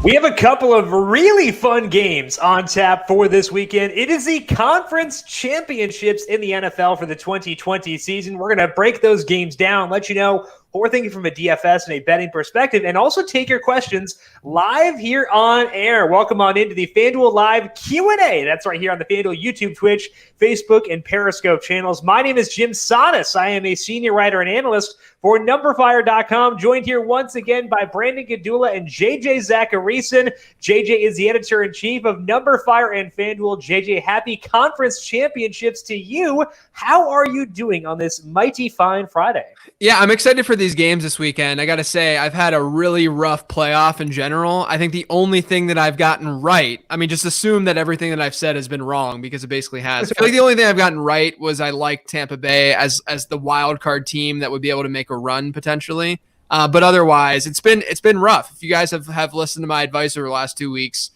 We have a couple of really fun games on tap for this weekend. It is the conference championships in the NFL for the 2020 season. We're going to break those games down, let you know what we're thinking from a DFS and a betting perspective, and also take your questions live here on air. Welcome on into the FanDuel Live Q&A. That's right here on the FanDuel YouTube, Twitch, Facebook, and Periscope channels. My name is Jim Sonis. I am a senior writer and analyst for numberFire.com, joined here once again by Brandon Gadula and JJ Zachariason. JJ is the editor-in-chief of numberFire and FanDuel. JJ, happy conference championships to you. How are you doing on this mighty fine Friday? Yeah, I'm excited for these games this weekend. I got to say, I've had a really rough playoff in general. I think the only thing that I've gotten right, I mean, just assume that everything that I've said has been wrong because it basically has. I feel like the only thing I've gotten right was I liked Tampa Bay as the wild card team that would be able to make a run potentially. But otherwise, it's been rough. If you guys have listened to my advice over the last 2 weeks,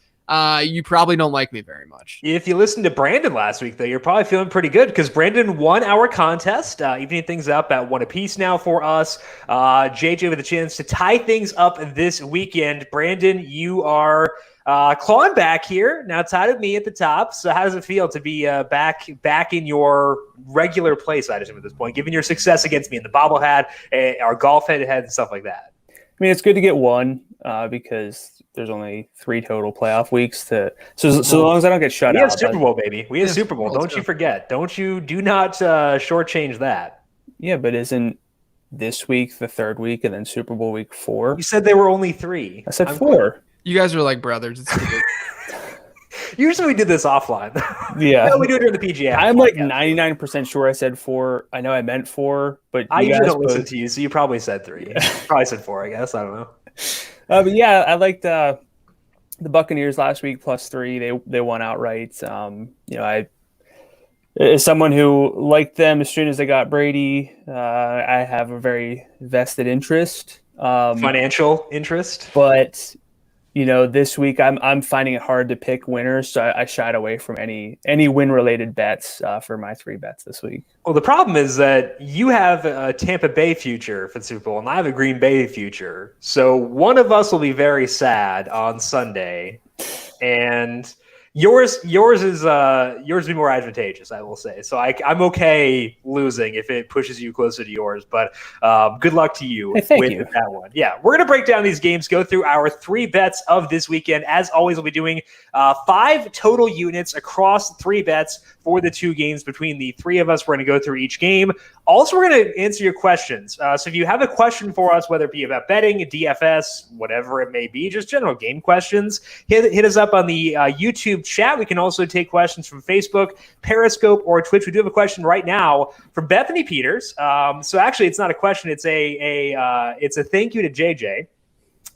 you probably don't like me very much. If you listened to Brandon last week, though, you're probably feeling pretty good because Brandon won our contest, evening things up at 1 apiece now for us. JJ with a chance to tie things up this weekend. Brandon, you are clawing back here, now tied with me at the top. So how does it feel to be back in your regular place, I assume, at this point, given your success against me in the bobblehead, our golf head and stuff like that? I mean, it's good to get one because there's only 3 total playoff weeks so long as I don't get shut out. We have Super Bowl, baby. We have Super Bowl. Don't you forget. Do not shortchange that. Yeah, but isn't this week the 3rd week and then Super Bowl week 4? You said there were only 3. I said 4. You guys are like brothers. It's stupid. Usually we do this offline. Yeah. No, we do it during the PGA. I'm like 99% sure I said 4. I know I meant 4, but I usually don't listen to you, so you probably said 3. Probably said 4, I guess. I don't know. But yeah, I liked the Buccaneers last week +3. They won outright. I as someone who liked them as soon as they got Brady, I have a very vested interest, financial interest. But this week I'm finding it hard to pick winners, so I shied away from any win-related bets for my 3 bets this week. Well, the problem is that you have a Tampa Bay future for the Super Bowl, and I have a Green Bay future. So one of us will be very sad on Sunday, and yours will be more advantageous, I will say. So I'm okay losing if it pushes you closer to yours, but good luck to you with that one. Yeah, we're going to break down these games, go through our 3 bets of this weekend. As always, we'll be doing 5 total units across 3 bets for the 2 games between the 3 of us. We're going to go through each game. Also, we're going to answer your questions. So if you have a question for us, whether it be about betting, DFS, whatever it may be, just general game questions, hit us up on the YouTube chat. We can also take questions from Facebook, Periscope, or Twitch. We do have a question right now from Bethany Peters. So actually, it's not a question. It's a thank you to JJ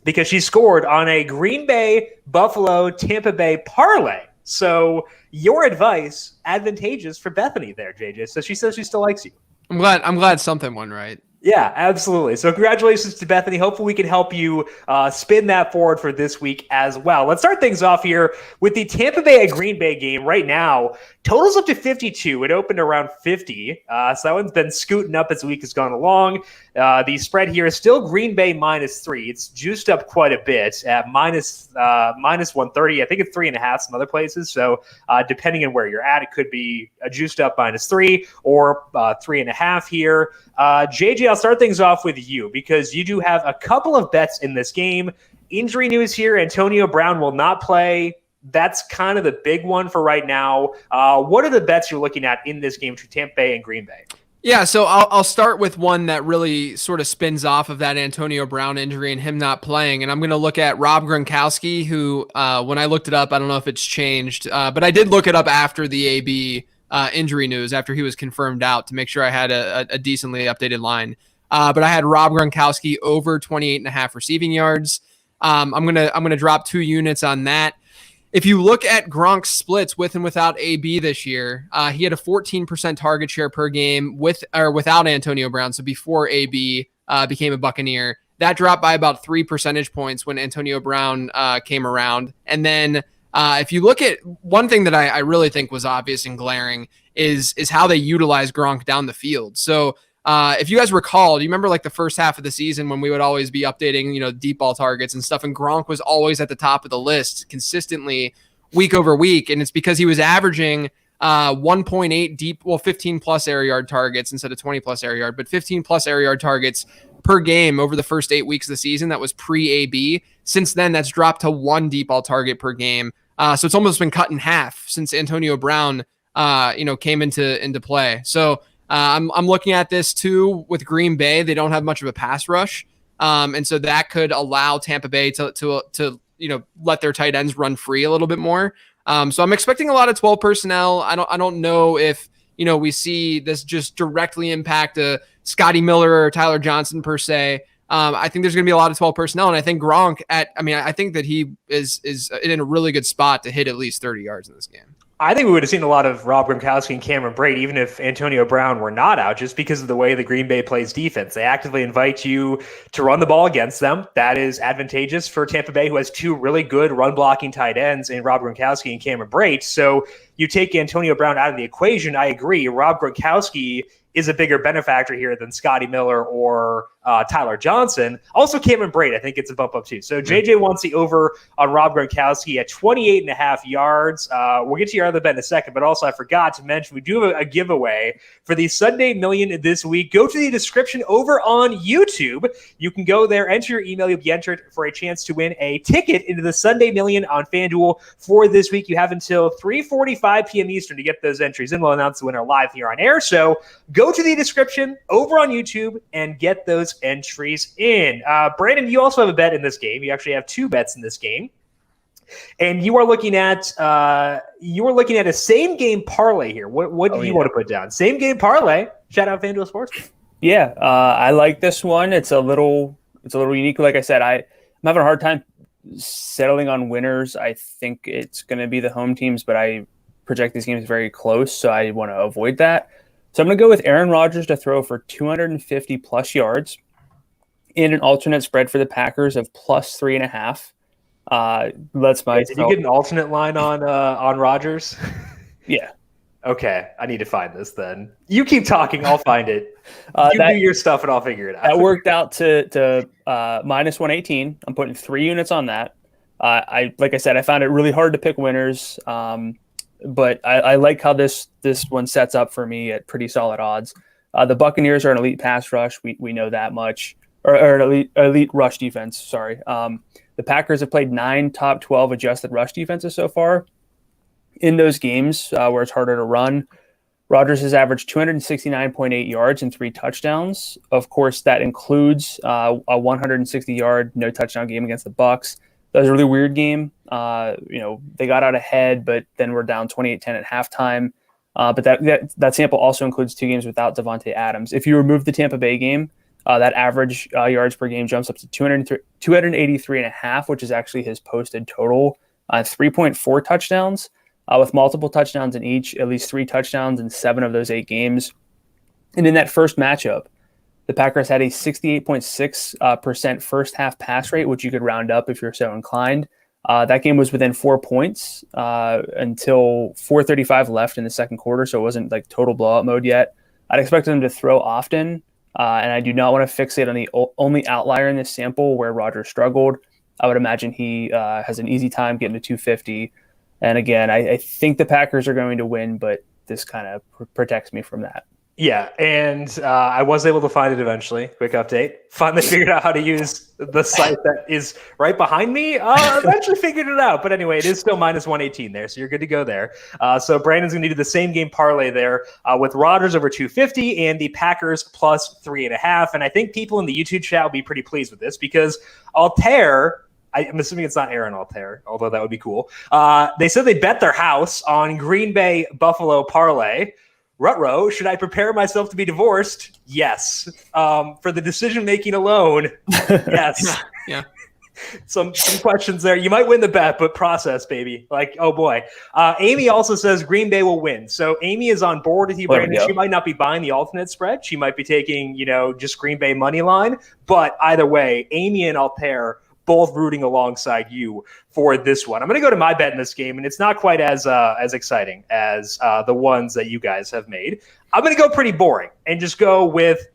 because she scored on a Green Bay, Buffalo, Tampa Bay parlay. So your advice advantageous for Bethany there, JJ. So she says she still likes you. I'm glad something went right. Yeah, absolutely. So congratulations to Bethany. Hopefully we can help you spin that forward for this week as well. Let's start things off here with the Tampa Bay and Green Bay game right now. Totals up to 52. It opened around 50. So that one's been scooting up as the week has gone along. The spread here is still Green Bay -3. It's juiced up quite a bit at minus 130. I think it's 3.5 some other places. So depending on where you're at, it could be a juiced up -3 or 3.5 here. JJ, I'll start things off with you because you do have a couple of bets in this game. Injury news here. Antonio Brown will not play. That's kind of the big one for right now. What are the bets you're looking at in this game between Tampa Bay and Green Bay? Yeah, so I'll start with one that really sort of spins off of that Antonio Brown injury and him not playing. And I'm going to look at Rob Gronkowski, who when I looked it up, I don't know if it's changed, but I did look it up after the AB injury news, after he was confirmed out, to make sure I had a decently updated line. But I had Rob Gronkowski over 28.5 receiving yards. I'm gonna drop 2 units on that. If you look at Gronk's splits with and without AB this year, he had a 14% target share per game with or without Antonio Brown. So before AB became a Buccaneer, that dropped by about 3 percentage points when Antonio Brown came around. And then if you look at one thing that I really think was obvious and glaring is how they utilize Gronk down the field. So If you guys recall, do you remember like the first half of the season when we would always be updating, deep ball targets and stuff, and Gronk was always at the top of the list consistently week over week, and it's because he was averaging 1.8 deep, 15 plus air yard targets instead of 20 plus air yard, but 15 plus air yard targets per game over the first 8 weeks of the season. That was pre-AB. Since then, that's dropped to 1 deep ball target per game. So it's almost been cut in half since Antonio Brown, came into play. So I'm looking at this too with Green Bay. They don't have much of a pass rush, and so that could allow Tampa Bay to let their tight ends run free a little bit more. So I'm expecting a lot of 12 personnel. I don't know if we see this just directly impact Scotty Miller or Tyler Johnson per se. I think there's going to be a lot of 12 personnel, and I think Gronk I think that he is in a really good spot to hit at least 30 yards in this game. I think we would have seen a lot of Rob Gronkowski and Cameron Brate, even if Antonio Brown were not out, just because of the way the Green Bay plays defense. They actively invite you to run the ball against them. That is advantageous for Tampa Bay, who has 2 really good run-blocking tight ends in Rob Gronkowski and Cameron Brate. So you take Antonio Brown out of the equation, I agree. Rob Gronkowski is a bigger benefactor here than Scotty Miller or Tyler Johnson. Also, Cameron Brate, I think it's a bump up too. So JJ wants the over on Rob Gronkowski at 28.5 yards. We'll get to your other bet in a second, but also I forgot to mention we do have a giveaway for the Sunday Million this week. Go to the description over on YouTube. You can go there, enter your email. You'll be entered for a chance to win a ticket into the Sunday Million on FanDuel for this week. You have until 3:45 p.m. Eastern to get those entries, and we'll announce the winner live here on air. So go to the description over on YouTube and get those entries in. Brandon, you also have a bet in this game. You actually have 2 bets in this game, and you are looking at a same game parlay here. What do you want to put down? Same game parlay. Shout out FanDuel Sports. Yeah, I like this one. It's a little unique. Like I said, I'm having a hard time settling on winners. I think it's going to be the home teams, but I project these games very close, so I want to avoid that. So I'm going to go with Aaron Rodgers to throw for 250 plus yards and an alternate spread for the Packers of plus 3.5. Did you get an alternate line on Rodgers? Yeah. Okay, I need to find this then. You keep talking, I'll find it. Do your stuff and I'll figure it out. That worked out to minus 118. I'm putting 3 units on that. Like I said, I found it really hard to pick winners. But I like how this one sets up for me at pretty solid odds. The Buccaneers are an elite pass rush. We know that much. Or an elite rush defense, sorry. The Packers have played 9 top 12 adjusted rush defenses so far. In those games where it's harder to run, Rodgers has averaged 269.8 yards and 3 touchdowns. Of course, that includes a 160-yard no touchdown game against the Bucs. That was a really weird game. They got out ahead, but then we're down 28-10 at halftime. But that sample also includes 2 games without Devontae Adams. If you remove the Tampa Bay game, that average yards per game jumps up to 283.5, which is actually his posted total. 3.4 touchdowns, with multiple touchdowns in each, at least 3 touchdowns in 7 of those 8 games. And in that first matchup, the Packers had a 68.6% first half pass rate, which you could round up if you're so inclined. That game was within 4 points until 4:35 left in the second quarter, so it wasn't like total blowout mode yet. I'd expect them to throw often, and I do not want to fixate on the only outlier in this sample where Rodgers struggled. I would imagine he has an easy time getting to 250. And again, I think the Packers are going to win, but this kind of protects me from that. Yeah, and I was able to find it eventually. Quick update. Finally figured out how to use the site that is right behind me. Eventually figured it out. But anyway, it is still minus 118 there, so you're good to go there. So Brandon's going to do the same game parlay there with Rodgers over 250 and the Packers plus 3.5. And I think people in the YouTube chat will be pretty pleased with this because Altair, I'm assuming it's not Aaron Altair, although that would be cool. They said they bet their house on Green Bay Buffalo parlay. Rutrow, should I prepare myself to be divorced? Yes. For the decision-making alone, yes. Yeah. Some questions there. You might win the bet, but process, baby. Like, oh boy. Amy also says Green Bay will win. So Amy is on board with you, Brandon. She might not be buying the alternate spread. She might be taking, just Green Bay money line. But either way, Amy and Altair both rooting alongside you for this one. I'm going to go to my bet in this game, and it's not quite as exciting as the ones that you guys have made. I'm going to go pretty boring and just go with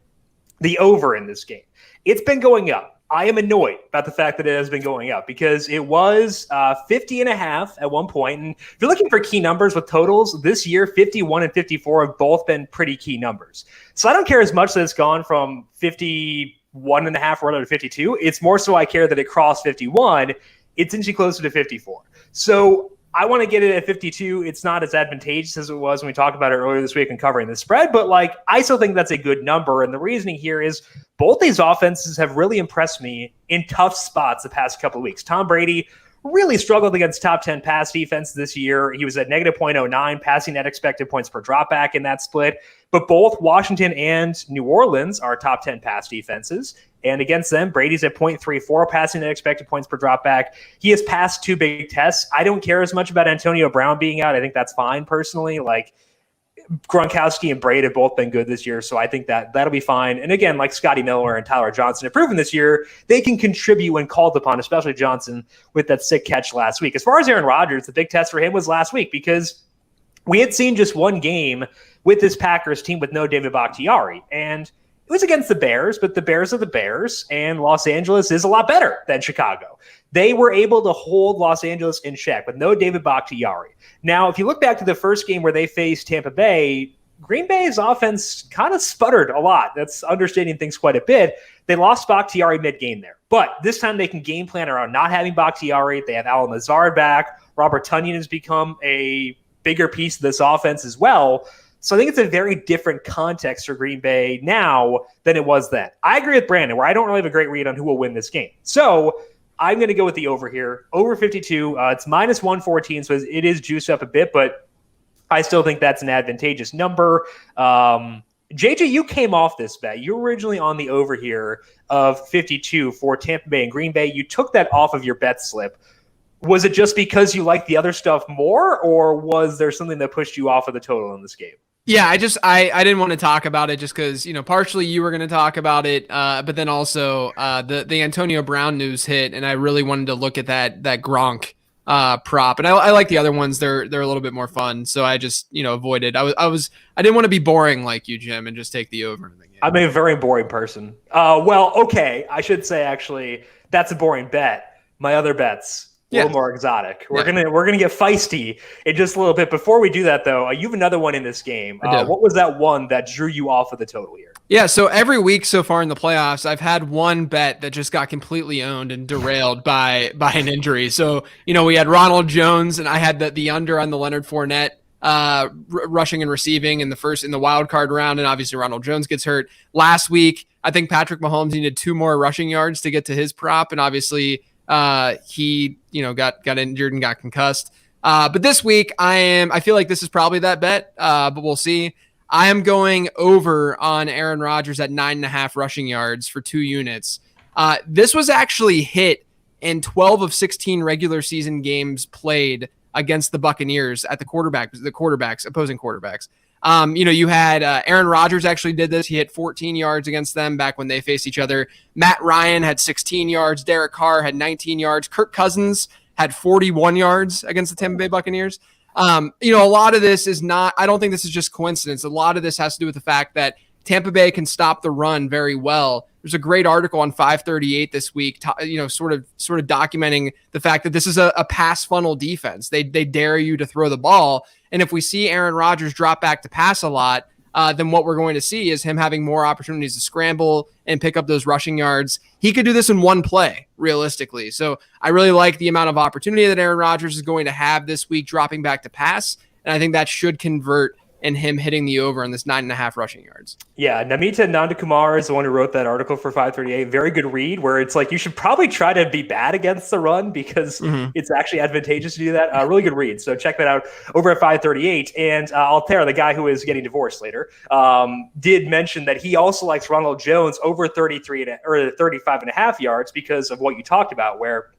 the over in this game. It's been going up. I am annoyed about the fact that it has been going up because it was 50.5 at one point. And if you're looking for key numbers with totals this year, 51 and 54 have both been pretty key numbers. So I don't care as much that it's gone from 51.5 right to 52. It's more so I care that it crossed 51. It's inching closer to 54. So I want to get it at 52. It's not as advantageous as it was when we talked about it earlier this week and covering the spread, but I still think that's a good number. And the reasoning here is both these offenses have really impressed me in tough spots the past couple of weeks. Tom Brady really struggled against top 10 pass defense this year. He was at negative 0.09 passing net expected points per dropback in that split. But both Washington and New Orleans are top 10 pass defenses. And against them, Brady's at 0.34 passing net expected points per dropback. He has passed 2 big tests. I don't care as much about Antonio Brown being out. I think that's fine personally. Gronkowski and Brady have both been good this year, so I think that'll be fine. And again, like Scotty Miller and Tyler Johnson have proven this year, they can contribute when called upon, especially Johnson with that sick catch last week. As far as Aaron Rodgers, the big test for him was last week because we had seen just one game with this Packers team with no David Bakhtiari. And it was against the Bears, but the Bears are the Bears, and Los Angeles is a lot better than Chicago. They were able to hold Los Angeles in check with no David Bakhtiari. Now, if you look back to the first game where they faced Tampa Bay, Green Bay's offense kind of sputtered a lot. That's understating things quite a bit. They lost Bakhtiari mid-game there. But this time they can game plan around not having Bakhtiari. They have Alan Lazard back. Robert Tonyan has become a bigger piece of this offense as well. So I think it's a very different context for Green Bay now than it was then. I agree with Brandon, where I don't really have a great read on who will win this game. So I'm going to go with the over here. Over 52. It's minus 114, so it is juiced up a bit, but I still think that's an advantageous number. JJ, you came off this bet. You were originally on the over here of 52 for Tampa Bay and Green Bay. You took that off of your bet slip. Was it just because you liked the other stuff more, or was there something that pushed you off of the total in this game? Yeah, I didn't want to talk about it just because, partially you were going to talk about it, but then also the Antonio Brown news hit, and I really wanted to look at that Gronk prop. And I like the other ones; they're a little bit more fun. So I just avoided. I didn't want to be boring like you, Jim, and just take the over in the game. I'm a very boring person. Well, okay, I should say actually that's a boring bet. My other bets. A little more exotic. We're gonna get feisty in just a little bit. Before we do that, though, you have another one in this game. What was that one that drew you off of the total here? Yeah, so every week so far in the playoffs, I've had one bet that just got completely owned and derailed by an injury. So we had Ronald Jones, and I had the under on the Leonard Fournette rushing and receiving in the wild card round, and obviously Ronald Jones gets hurt. Last week, I think Patrick Mahomes needed 2 more rushing yards to get to his prop, and obviously he got injured and got concussed. But this week I feel like this is probably that bet, but we'll see. I am going over on Aaron Rodgers at 9.5 rushing yards for 2 units. This was actually hit in 12 of 16 regular season games played against the Buccaneers at opposing quarterbacks. You had Aaron Rodgers actually did this. He hit 14 yards against them back when they faced each other. Matt Ryan had 16 yards. Derek Carr had 19 yards. Kirk Cousins had 41 yards against the Tampa Bay Buccaneers. A lot of this is not, I don't think this is just coincidence. A lot of this has to do with the fact that Tampa Bay can stop the run very well. There's a great article on 538 this week, sort of documenting the fact that this is a pass funnel defense. They dare you to throw the ball. And if we see Aaron Rodgers drop back to pass a lot, then what we're going to see is him having more opportunities to scramble and pick up those rushing yards. He could do this in one play, realistically. So I really like the amount of opportunity that Aaron Rodgers is going to have this week dropping back to pass. And I think that should convert in him hitting the over on this 9.5 rushing yards. Yeah, Namita Nandakumar is the one who wrote that article for 538. Very good read, where it's like you should probably try to be bad against the run because it's actually advantageous to do that. Really good read. So check that out over at 538. And Altair, the guy who is getting divorced later, did mention that he also likes Ronald Jones over 35.5 yards because of what you talked about, where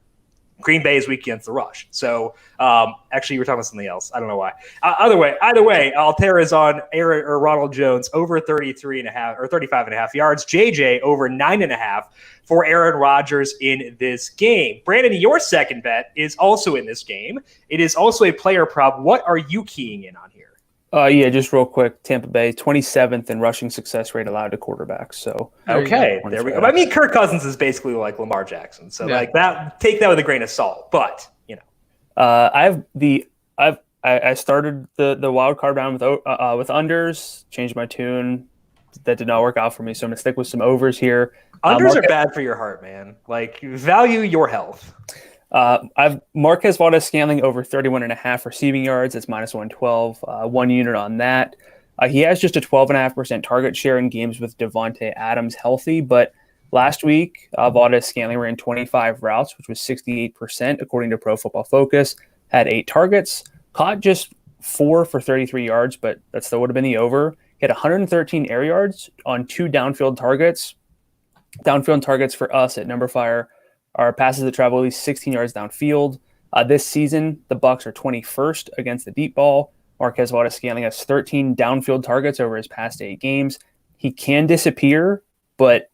Green Bay is weak against the rush. So actually, you were talking about something else. I don't know why. Either way, Altair is on Aaron or Ronald Jones over 33.5 or 35.5 yards. JJ over 9.5 for Aaron Rodgers in this game. Brandon, your second bet is also in this game. It is also a player prop. What are you keying in on here? Yeah, just real quick. Tampa Bay, 27th in rushing success rate allowed to quarterbacks. So okay, there we go. I mean, Kirk Cousins is basically like Lamar Jackson, so like that. Take that with a grain of salt. But I started the wild card round with unders. Changed my tune. That did not work out for me, so I'm gonna stick with some overs here. Unders are bad for your heart, man. Like, value your health. I've Marquez Valdes-Scantling over 31.5 receiving yards. It's minus 112. 1 unit on that. He has just a 12.5% target share in games with Devontae Adams healthy, but last week Valdes-Scantling ran 25 routes, which was 68% according to Pro Football Focus. Had 8 targets, caught just 4 for 33 yards, but that still would have been the over. He had 113 air yards on 2 downfield targets. Downfield targets for us at numberFire are passes that travel at least 16 yards downfield. This season, the Bucs are 21st against the deep ball. Marquez Valdes-Scantling has 13 downfield targets over his past 8 games. He can disappear, but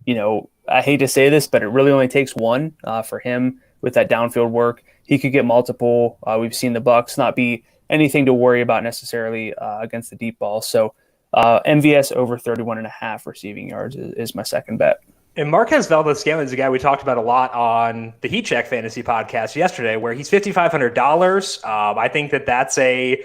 I hate to say this, but it really only takes one for him with that downfield work. He could get multiple. We've seen the Bucs not be anything to worry about necessarily against the deep ball. So MVS over 31.5 receiving yards is my second bet. And Marquez Valdes-Scantling is a guy we talked about a lot on the Heat Check Fantasy podcast yesterday, where he's $5,500. I think that's a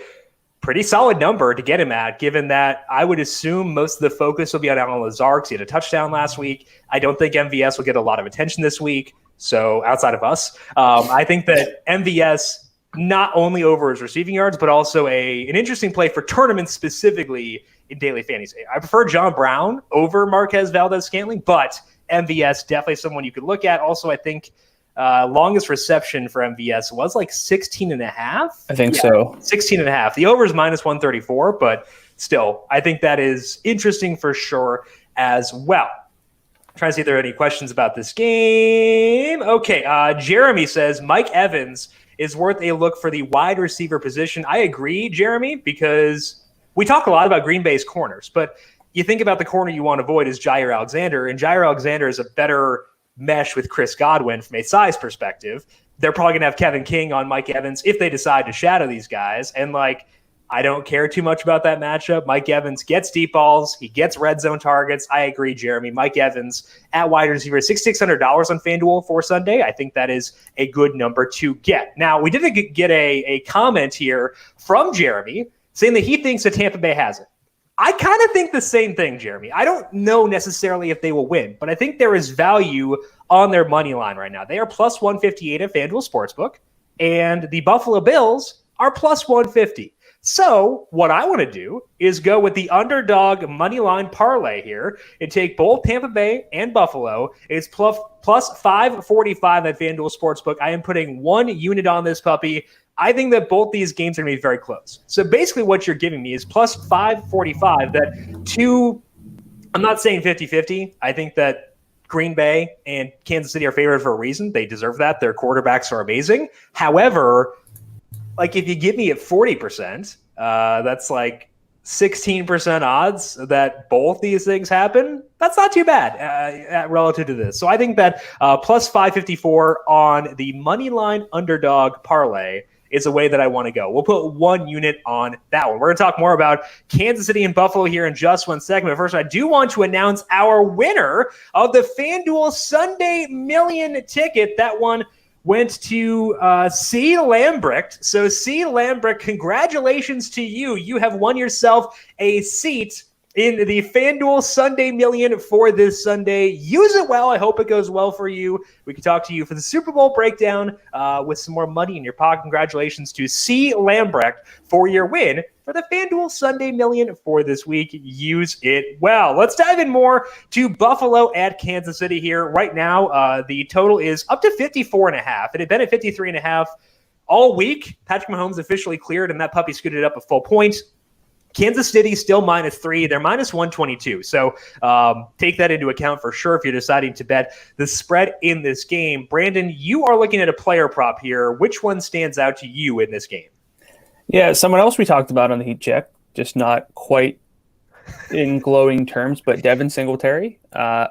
pretty solid number to get him at, given that I would assume most of the focus will be on Allen Lazard because he had a touchdown last week. I don't think MVS will get a lot of attention this week. So outside of us, I think that MVS not only over his receiving yards, but also an interesting play for tournaments specifically in daily fantasy. I prefer John Brown over Marquez Valdes-Scantling, but MVS definitely someone you could look at. Also, I think longest reception for MVS was like 16.5. I think so. 16.5. The over is minus 134, but still, I think that is interesting for sure as well. Trying to see if there are any questions about this game. Okay, Jeremy says Mike Evans is worth a look for the wide receiver position. I agree, Jeremy, because we talk a lot about Green Bay's corners, but you think about the corner you want to avoid is Jair Alexander, and Jair Alexander is a better mesh with Chris Godwin from a size perspective. They're probably going to have Kevin King on Mike Evans if they decide to shadow these guys, and I don't care too much about that matchup. Mike Evans gets deep balls. He gets red zone targets. I agree, Jeremy. Mike Evans at wide receiver, $6,600 on FanDuel for Sunday. I think that is a good number to get. Now, we did get a comment here from Jeremy saying that he thinks that Tampa Bay has it. I kind of think the same thing, Jeremy. I don't know necessarily if they will win, but I think there is value on their money line right now. They are plus 158 at FanDuel Sportsbook, and the Buffalo Bills are plus 150. So what I want to do is go with the underdog money line parlay here and take both Tampa Bay and Buffalo. It's plus 545 at FanDuel Sportsbook. I am putting 1 unit on this puppy. I think that both these games are going to be very close. So basically what you're giving me is plus 545 I'm not saying 50-50. I think that Green Bay and Kansas City are favored for a reason. They deserve that. Their quarterbacks are amazing. However, if you give me at 40%, that's 16% odds that both these things happen. That's not too bad relative to this. So I think that plus 554 on the money line underdog parlay is a way that I want to go. We'll put 1 unit on that one. We're going to talk more about Kansas City and Buffalo here in just one second. But first, I do want to announce our winner of the FanDuel Sunday Million ticket. That one went to C. Lambrecht. So C. Lambrecht, congratulations to you. You have won yourself a seat in the FanDuel Sunday Million for this Sunday. Use it well. I hope it goes well for you. We can talk to you for the Super Bowl breakdown with some more money in your pocket. Congratulations to C. Lambrecht for your win for the FanDuel Sunday Million for this week. Use it well. Let's dive in more to Buffalo at Kansas City here. Right now, the total is up to 54.5. It had been at 53.5 all week. Patrick Mahomes officially cleared, and that puppy scooted up a full point. Kansas City still -3. They're minus 122. So take that into account for sure if you're deciding to bet the spread in this game. Brandon, you are looking at a player prop here. Which one stands out to you in this game? Yeah, someone else we talked about on the Heat Check, just not quite in glowing terms, but Devin Singletary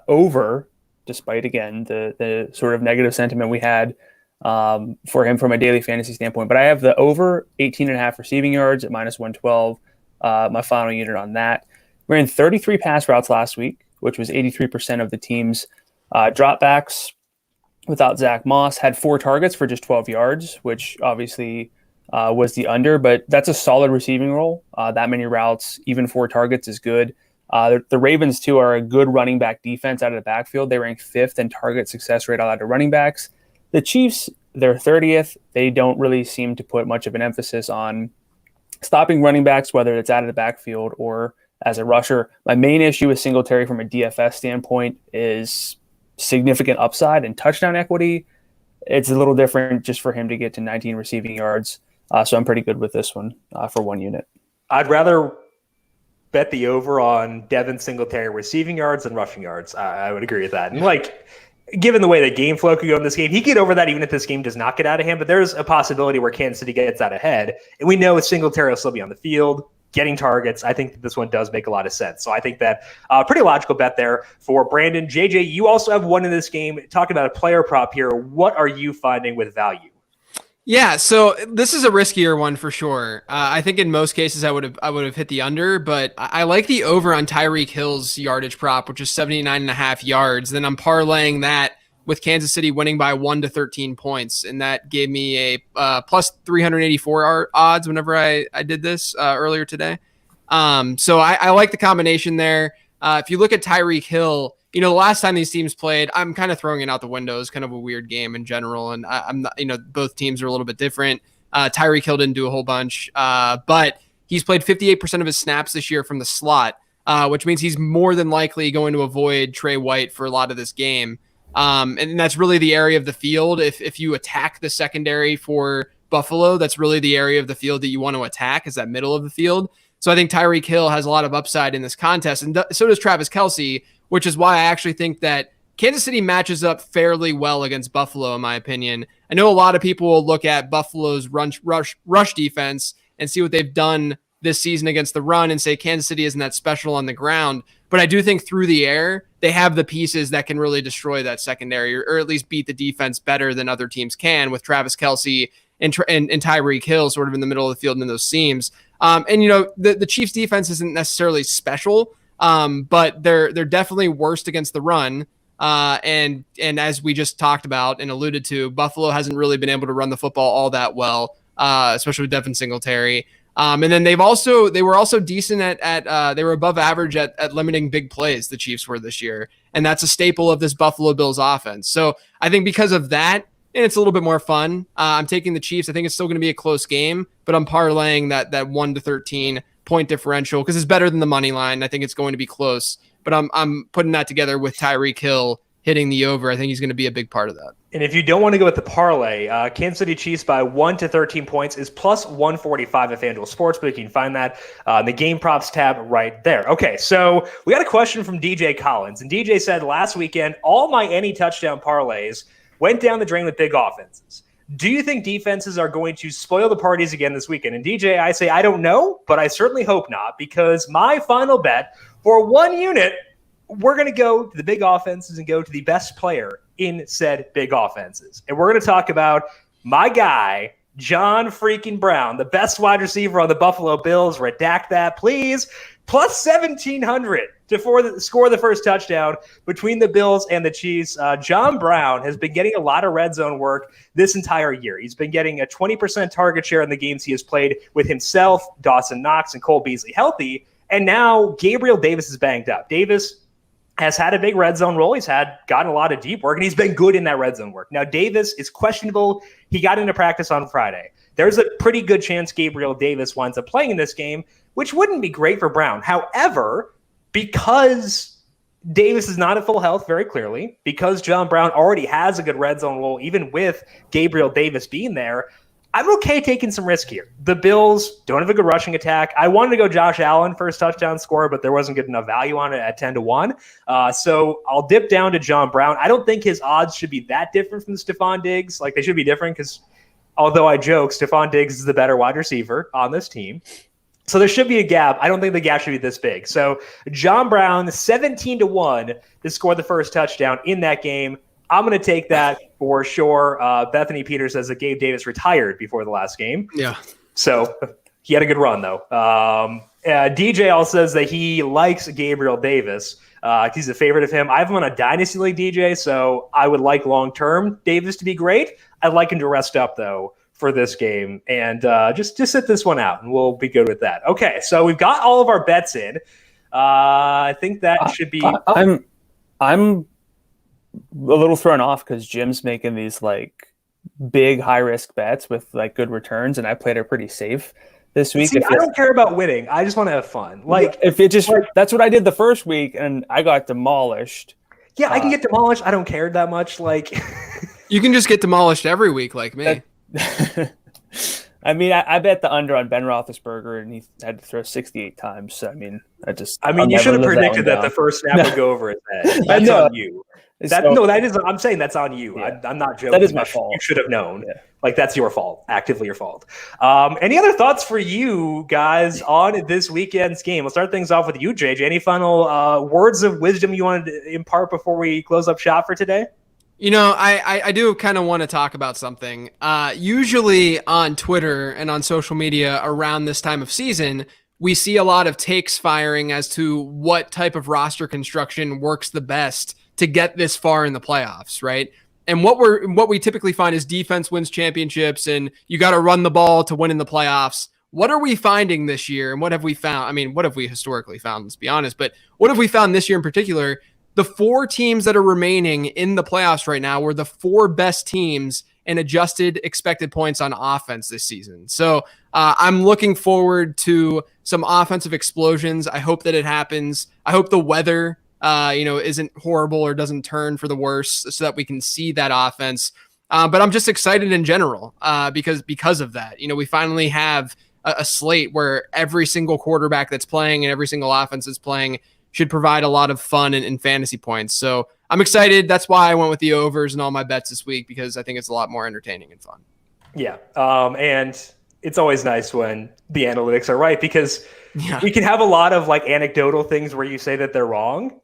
over, despite, again, the sort of negative sentiment we had for him from a daily fantasy standpoint. But I have the over 18.5 receiving yards at minus 112. my final unit on that. We ran 33 pass routes last week, which was 83% of the team's dropbacks. Without Zach Moss, had 4 targets for just 12 yards, which obviously was the under, but that's a solid receiving role. That many routes, even 4 targets is good. The Ravens, too, are a good running back defense out of the backfield. They rank 5th in target success rate out of running backs. The Chiefs, they're 30th. They don't really seem to put much of an emphasis on stopping running backs, whether it's out of the backfield or as a rusher. My main issue with Singletary from a DFS standpoint is significant upside and touchdown equity. It's a little different just for him to get to 19 receiving yards. So I'm pretty good with this one for 1 unit. I'd rather bet the over on Devin Singletary receiving yards than rushing yards. I would agree with that. And given the way the game flow could go in this game, he could get over that even if this game does not get out of hand. But there's a possibility where Kansas City gets out ahead. And we know Singletary will still be on the field, getting targets. I think that this one does make a lot of sense. So I think that pretty logical bet there for Brandon. JJ, you also have one in this game. Talking about a player prop here, what are you finding with value? Yeah, so this is a riskier one for sure. I think in most cases I would have hit the under, but I like the over on Tyreek Hill's yardage prop, which is 79.5 yards. Then I'm parlaying that with Kansas City winning by 1 to 13 points, and that gave me a plus 384 odds whenever I did this earlier today. So I like the combination there. If you look at Tyreek Hill, the last time these teams played, I'm kind of throwing it out the window. It's kind of a weird game in general. And I'm not, both teams are a little bit different. Tyreek Hill didn't do a whole bunch, but he's played 58% of his snaps this year from the slot, which means he's more than likely going to avoid Trey White for a lot of this game. And that's really the area of the field. If you attack the secondary for Buffalo, that's really the area of the field that you want to attack, is that middle of the field. So I think Tyreek Hill has a lot of upside in this contest, and so does Travis Kelce, which is why I actually think that Kansas City matches up fairly well against Buffalo, in my opinion. I know a lot of people will look at Buffalo's rush defense and see what they've done this season against the run and say Kansas City isn't that special on the ground. But I do think through the air, they have the pieces that can really destroy that secondary or at least beat the defense better than other teams can, with Travis Kelce and Tyreek Hill sort of in the middle of the field in those seams. The Chiefs defense isn't necessarily special, but they're definitely worst against the run. And as we just talked about and alluded to, Buffalo hasn't really been able to run the football all that well, especially with Devin Singletary. And then they were also decent at they were above average at limiting big plays. The Chiefs were this year, and that's a staple of this Buffalo Bills offense. So I think because of that, and it's a little bit more fun, I'm taking the Chiefs. I think it's still going to be a close game, but I'm parlaying that 1 to 13 point differential because it's better than the money line. I think it's going to be close, but I'm putting that together with Tyreek Hill hitting the over. I think he's going to be a big part of that. And if you don't want to go with the parlay, Kansas City Chiefs by 1 to 13 points is plus 145 at FanDuel Sportsbook. You can find that in the game props tab right there. Okay, so we got a question from DJ Collins. And DJ said last weekend, all my any touchdown parlays went down the drain with big offenses. Do you think defenses are going to spoil the parties again this weekend? And DJ, I say I don't know, but I certainly hope not, because my final bet for 1 unit, we're going to go to the big offenses and go to the best player in said big offenses. And we're going to talk about my guy, John freaking Brown, the best wide receiver on the Buffalo Bills. Redact that, please. Plus 1,700 to score the first touchdown between the Bills and the Chiefs. John Brown has been getting a lot of red zone work this entire year. He's been getting a 20% target share in the games he has played with himself, Dawson Knox, and Cole Beasley healthy. And now Gabriel Davis is banged up. Davis has had a big red zone role. He's gotten a lot of deep work, and he's been good in that red zone work. Now, Davis is questionable. He got into practice on Friday. There's a pretty good chance Gabriel Davis winds up playing in this game, which wouldn't be great for Brown. However, because Davis is not at full health very clearly, because John Brown already has a good red zone role, even with Gabriel Davis being there, I'm okay taking some risk here. The Bills don't have a good rushing attack. I wanted to go Josh Allen first touchdown scorer, but there wasn't good enough value on it at 10 to 1. So I'll dip down to John Brown. I don't think his odds should be that different from Stephon Diggs. Like, they should be different because, although I joke, Stephon Diggs is the better wide receiver on this team. So there should be a gap. I don't think the gap should be this big. So John Brown, 17 to 1 to score the first touchdown in that game. I'm going to take that for sure. Bethany Peters says that Gabe Davis retired before the last game. Yeah. So He had a good run, though. DJ also says that he likes Gabriel Davis. He's a favorite of him. I have him on a Dynasty League, DJ, so I would like long-term Davis to be great. I'd like him to rest up, though, for this game. And just sit this one out, and we'll be good with that. Okay, so we've got all of our bets in. I think that should be... I'm a little thrown off because Jim's making these, like, big high-risk bets with, like, good returns, and I played it pretty safe this week. See, I don't care about winning. I just want to have fun. Like, if it just that's what I did the first week, and I got demolished. Yeah, I can get demolished. I don't care that much. Like, you can just get demolished every week, like me. I mean, I bet the under on Ben Roethlisberger, and he had to throw 68 times. So, I mean, you should have predicted that the first snap would go over his head. That's on you. I'm saying that's on you. Yeah. I'm not joking. That is my fault. You should have known. Yeah. Like, that's your fault. Actively your fault. Any other thoughts for you guys on this weekend's game? We'll start things off with you, JJ. Any final words of wisdom you wanted to impart before we close up shop for today? You know, I do kind of want to talk about something. Usually on Twitter and on social media around this time of season, we see a lot of takes firing as to what type of roster construction works the best to get this far in the playoffs, right? And what we typically find is defense wins championships, and you got to run the ball to win in the playoffs. What are we finding this year, and what have we found? I mean, what have we historically found, let's be honest, but what have we found this year in particular? The 4 teams that are remaining in the playoffs right now were the 4 best teams in adjusted expected points on offense this season. So I'm looking forward to some offensive explosions. I hope that it happens. I hope the weather isn't horrible or doesn't turn for the worse so that we can see that offense. But I'm just excited in general because of that. You know, we finally have a slate where every single quarterback that's playing and every single offense that's playing should provide a lot of fun and fantasy points. So I'm excited. That's why I went with the overs and all my bets this week, because I think it's a lot more entertaining and fun. Yeah. And it's always nice when the analytics are right, because we can have a lot of like anecdotal things where you say that they're wrong.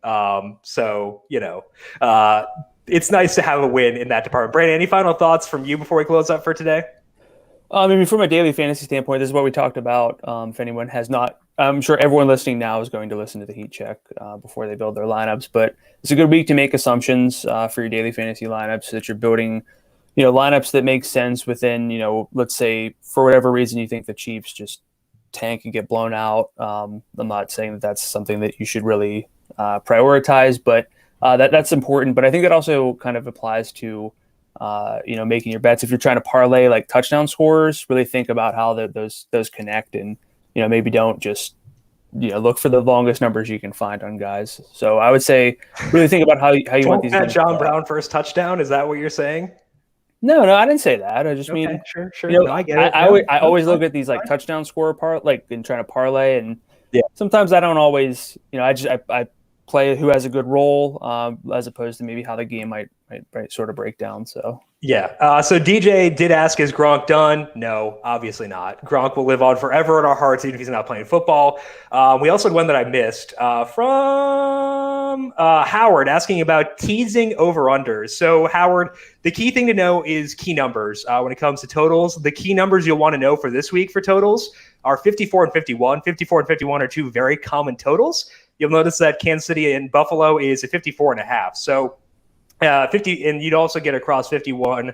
It's nice to have a win in that department. Brandon, any final thoughts from you before we close up for today? I mean, from a daily fantasy standpoint, this is what we talked about. If anyone has not, I'm sure everyone listening now is going to listen to the heat check before they build their lineups. But it's a good week to make assumptions for your daily fantasy lineups, so that you're building, lineups that make sense within, let's say for whatever reason you think the Chiefs just tank and get blown out. I'm not saying that that's something that you should really prioritize, but that's important. But I think that also kind of applies to making your bets. If you're trying to parlay like touchdown scorers, really think about how those connect, and maybe don't just look for the longest numbers you can find on guys. So I would say really think about how you want these. John Brown first touchdown. Is that what you're saying? No, I didn't say that. I just mean sure. No, I get it. I always look at these like touchdown scorer and trying to parlay, and sometimes I don't always. I play who has a good role as opposed to maybe how the game might sort of break down. So so DJ did ask, is Gronk done? No, obviously not. Gronk will live on forever in our hearts, even if he's not playing football. We also had one that I missed from Howard asking about teasing over-unders. So Howard, the key thing to know is key numbers when it comes to totals. The key numbers you'll want to know for this week for totals are 54 and 51. 54 and 51 are 2 very common totals. You'll notice that Kansas City and Buffalo is a 54.5. So 50, and you'd also get across 51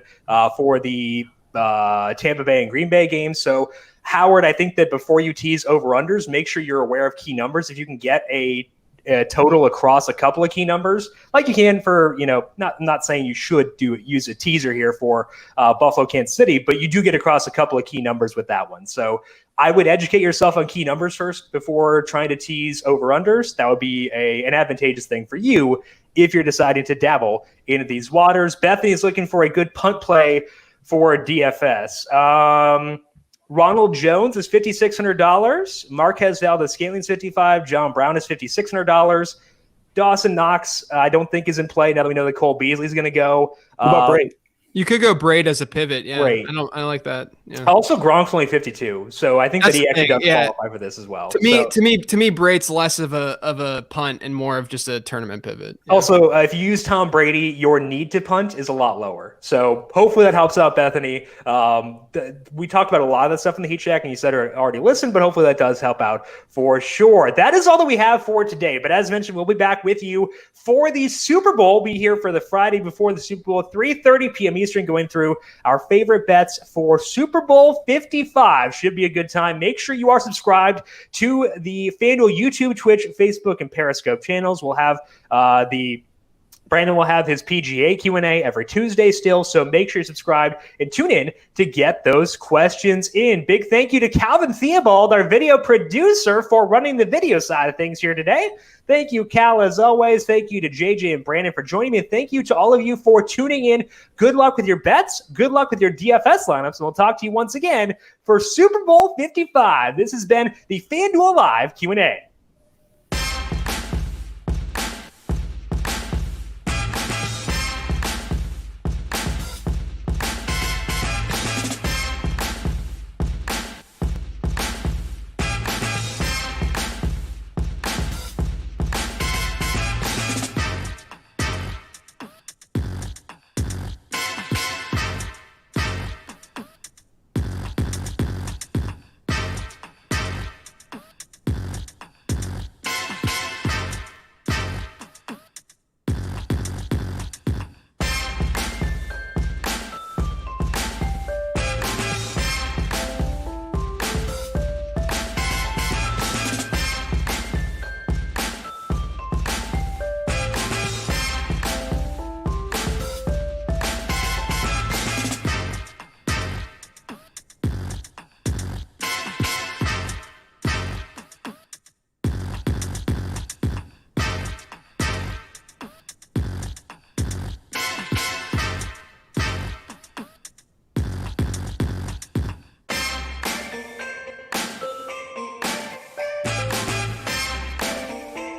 for the Tampa Bay and Green Bay games. So Howard, I think that before you tease over-unders, make sure you're aware of key numbers. If you can get a total across a couple of key numbers, like you can for, not saying you should use a teaser here for Buffalo, Kansas City, but you do get across a couple of key numbers with that one. So I would educate yourself on key numbers first before trying to tease over-unders. That would be an advantageous thing for you if you're deciding to dabble into these waters. Bethany is looking for a good punt play for DFS. Ronald Jones is $5,600. Marquez Valdez-Scantling is $55. John Brown is $5,600. Dawson Knox, I don't think is in play now that we know that Cole Beasley is going to go. What about Brate? You could go Braid as a pivot. Yeah, Right. I like that. Yeah. Also, Gronk's only 52, so I think That's that he the actually thing, does yeah. qualify for this as well. To me, Braid's less of a punt and more of just a tournament pivot. Yeah. Also, if you use Tom Brady, your need to punt is a lot lower. So hopefully that helps out Bethany. We talked about a lot of that stuff in the heat check, and you said it already listened, but hopefully that does help out for sure. That is all that we have for today. But as mentioned, we'll be back with you for the Super Bowl. We'll be here for the Friday before the Super Bowl, 3:30 p.m. Eastern, going through our favorite bets for Super Bowl 55. Should be a good time. Make sure you are subscribed to the FanDuel YouTube, Twitch, Facebook, and Periscope channels. We'll have Brandon will have his PGA Q&A every Tuesday still, so make sure you subscribe and tune in to get those questions in. Big thank you to Calvin Theobald, our video producer, for running the video side of things here today. Thank you, Cal, as always. Thank you to JJ and Brandon for joining me. And thank you to all of you for tuning in. Good luck with your bets. Good luck with your DFS lineups. And we'll talk to you once again for Super Bowl 55. This has been the FanDuel Live Q&A.